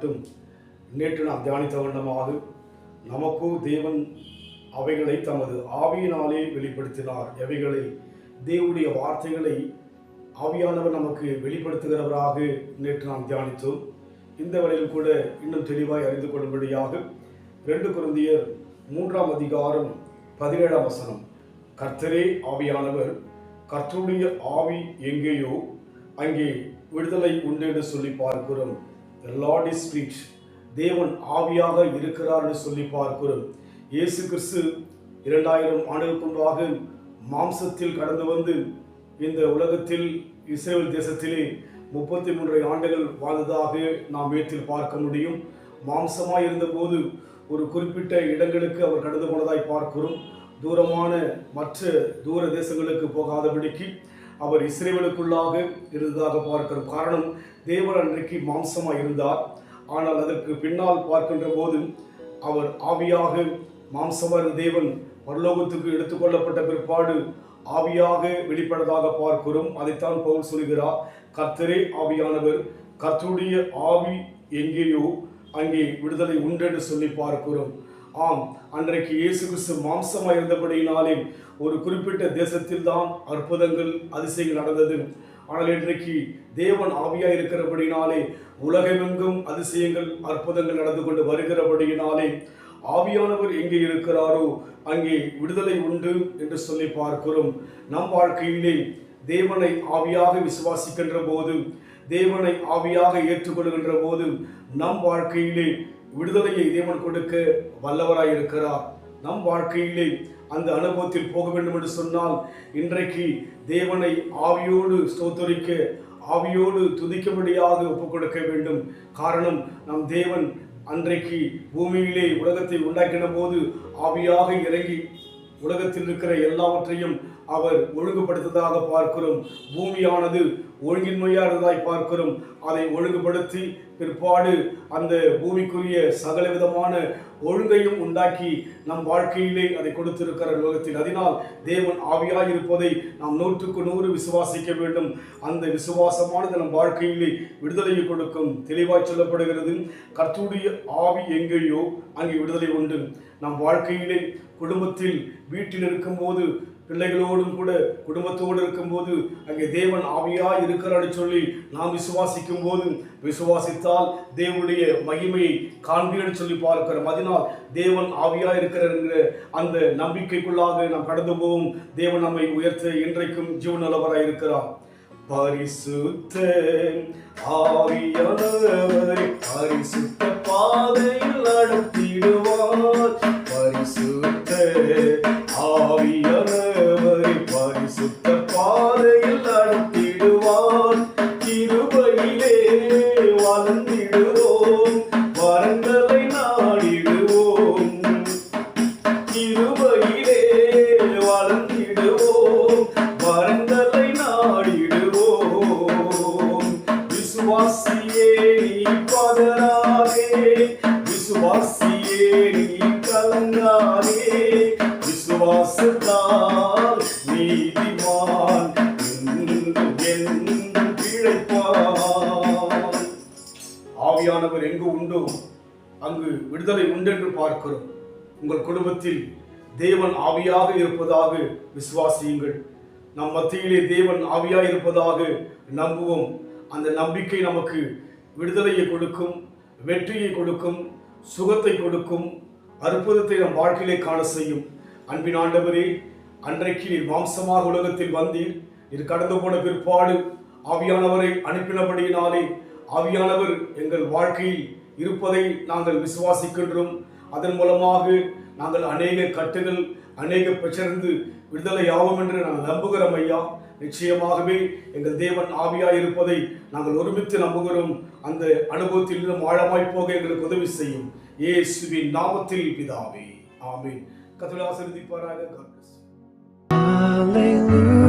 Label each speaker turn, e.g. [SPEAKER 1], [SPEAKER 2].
[SPEAKER 1] மட்டும் நேற்று நாம் தியானித்த வண்ணமாக நமக்கு தேவன் அவைகளை தமது ஆவியினாலே வெளிப்படுத்தினார். எவைகளை? தேவனுடைய வார்த்தைகளை ஆவியானவர் நமக்கு வெளிப்படுத்துகிறவராக நேற்று நாம் தியானித்தோம். இந்த வேளையில் கூட இன்னும் தெளிவாய் அறிந்து கொள்ளும்படியாக 2 கொரிந்தியர் 3ஆம் அதிகாரம் 17ஆம் வசனம், கர்த்தரே ஆவியானவர், கர்த்தருடைய ஆவி எங்கேயோ அங்கே விடுதலை உண்டு என்று சொல்லி பார்க்கிறோம். The Lord is Spirit. தேவன் ஆவியாக இருக்கிறார் என்று சொல்லி பார்க்கிறோம். இயேசு கிறிஸ்து 2000 ஆண்டுகளுக்கு முன்பாக மாம்சத்தில் கடந்து வந்து இந்த உலகத்தில் இஸ்ரவேல் தேசத்திலே 33 ஆண்டுகள் வாழ்ந்ததாக நாம் வேதத்தில் பார்க்க முடியும். மாம்சமாய் இருந்தபோது ஒரு குறிப்பிட்ட இடங்களுக்கு அவர் கடந்து போனதாய் பார்க்கிறோம். தூரமான மற்ற தூர தேசங்களுக்கு போகாதபடிக்கு அவர் இஸ்ரவேலுக்குள்ளாக இருந்ததாக பார்க்கிறோம். காரணம், தேவன் அன்றைக்கு மாம்சமாய் இருந்தார். ஆனால் அதற்கு பின்னால் பார்க்கின்ற போது அவர் ஆவியாக மாம்சமான தேவன் பரலோகத்துக்கு எடுத்துக்கொள்ளப்பட்ட பிற்பாடு ஆவியாக வெளிப்பட்டதாக பார்க்கிறோம். அதைத்தான் பவுல் சொல்கிறார், கர்த்தரே ஆவியானவர், கர்த்தருடைய ஆவி எங்கேயோ அங்கே விடுதலை உண்டு என்று சொல்லி பார்க்கிறோம். ஆம், அன்றைக்கு இயேசு கிறிஸ்து மாம்சமாக இருந்தபடியினாலே ஒரு குறிப்பிட்ட தேசத்தில் தான் அற்புதங்கள் அதிசயங்கள் நடந்தது. ஆனால் இன்றைக்கு தேவன் ஆவியாக இருக்கிறபடினாலே உலகமெங்கும் அதிசயங்கள் அற்புதங்கள் நடந்து கொண்டு வருகிறபடியினாலே ஆவியானவர் எங்கே இருக்கிறாரோ அங்கே விடுதலை உண்டு என்று சொல்லி பார்க்கிறோம். நம் வாழ்க்கையிலே தேவனை ஆவியாக விசுவாசிக்கின்ற போது, தேவனை ஆவியாக ஏற்றுக்கொள்கின்ற போது நம் வாழ்க்கையிலே விடுதலையை தேவன் கொடுக்க வல்லவராய் இருக்கிறார். நம் வாழ்க்கையிலே அந்த அனுபவத்தில் போக வேண்டும் என்று சொன்னால் இன்றைக்கு தேவனை ஆவியோடு ஸ்தோத்தரிக்க, ஆவியோடு துதிக்கும்படியாக ஒப்புக் கொடுக்க வேண்டும். காரணம், நம் தேவன் அன்றைக்கு பூமியிலே உலகத்தை உண்டாக்கின போது ஆவியாக இறங்கி உலகத்தில் இருக்கிற எல்லாவற்றையும் அவர் ஒழுங்குபடுத்ததாக பார்க்கிறோம். பூமியானது ஒழுங்கின்மையாக இருந்ததாய் பார்க்கிறோம். அதை ஒழுங்குபடுத்தி பிற்பாடு அந்த பூமிக்குரிய சகல விதமான ஒழுங்கையும் உண்டாக்கி நம் வாழ்க்கையிலே அதை கொடுத்திருக்கிற உலகத்தில். அதனால் தேவன் ஆவியாக இருப்பதை நாம் 100க்கு 100 விசுவாசிக்க வேண்டும். அந்த விசுவாசமானது நம் வாழ்க்கையிலே விடுதலையை கொடுக்கும். தெளிவாய் சொல்லப்படுகிறது, கர்த்தருடைய ஆவி எங்கேயோ அங்கே விடுதலை உண்டு. நம் வாழ்க்கையிலே குடும்பத்தில் வீட்டில் இருக்கும்போது, பிள்ளைகளோடும் கூட குடும்பத்தோடு இருக்கும்போது அங்கே தேவன் ஆவியாய் இருக்கிறார் சொல்லி நாம் விசுவாசிக்கும் போது, விசுவாசித்தால் தேவனுடைய மகிமையை காண்பீர்கள் சொல்லி பார்க்கிறோம். அதனால் தேவன் ஆவியாய் இருக்கிறார் என்கிற அந்த நம்பிக்கைக்குள்ளாக நாம் கடந்து போவோம். தேவன் நம்மை உயர்த்த இன்றைக்கும் ஜீவனுள்ளவராய் இருக்கிறார். பரிசுத்த ஆவியானவரை பரிசுத்த பாதையில் நடத்திடுவார். பரிசுத்த ஆவியானவரை பரிசுத்த பாதையில் நடத்திடுவார். கிருபையிலே வளர்ந்திடுவோம், வரங்களை நாடிடுவோம். கிருபையிலே வளர்ந்திடுவோம், வரங்களை நாடிடுவோம். விசுவாசியே நீ பதறாதே, விசுவாசியே நீ கலங்காதே, விசுவாசத்தால் நீதிமான் என்றும் பிழைப்பான். ஆவியானவர் எங்கு உண்டோ அங்கு விடுதலை உண்டு என்று பார்க்கிறோம். உங்கள் குடும்பத்தில் தேவன் ஆவியாக இருப்பதாக விசுவாசியுங்கள். நம் மத்தியிலே தேவன் ஆவியாக இருப்பதாக நம்புவோம். அந்த நம்பிக்கை நமக்கு விடுதலையை கொடுக்கும், வெற்றியை கொடுக்கும், சுகத்தை கொடுக்கும், அற்புதத்தை நம் வாழ்க்கையிலே காண செய்யும். அன்பின் ஆண்டவரே, அன்றைக்கு நீர் மாம்சமாக உலகத்தில் வந்தீர். இது கடந்து போன பிற்பாடு ஆவியானவரை அனுப்பினபடியினாலே ஆவியானவர் எங்கள் வாழ்க்கையில் இருப்பதை நாங்கள் விசுவாசிக்கின்றோம். அதன் மூலமாக நாங்கள் அநேக கட்டுகள், அநேக பிரச்சனை விடுதலை ஆகும் என்று நாங்கள் நம்புகிறோம் ஐயா. நிச்சயமாகவே எங்கள் தேவன் ஆவியாய் இருப்பதை நாங்கள் ஒருமித்து நம்புகிறோம். அந்த அனுபவத்தில் இன்னும் ஆழமாய் போக எங்களுக்கு உதவி செய்யும். இயேசுவின் நாமத்தில் பிதாவே, ஆமென். கர்த்தர் ஆசீர்வதிப்பாராக. God bless you.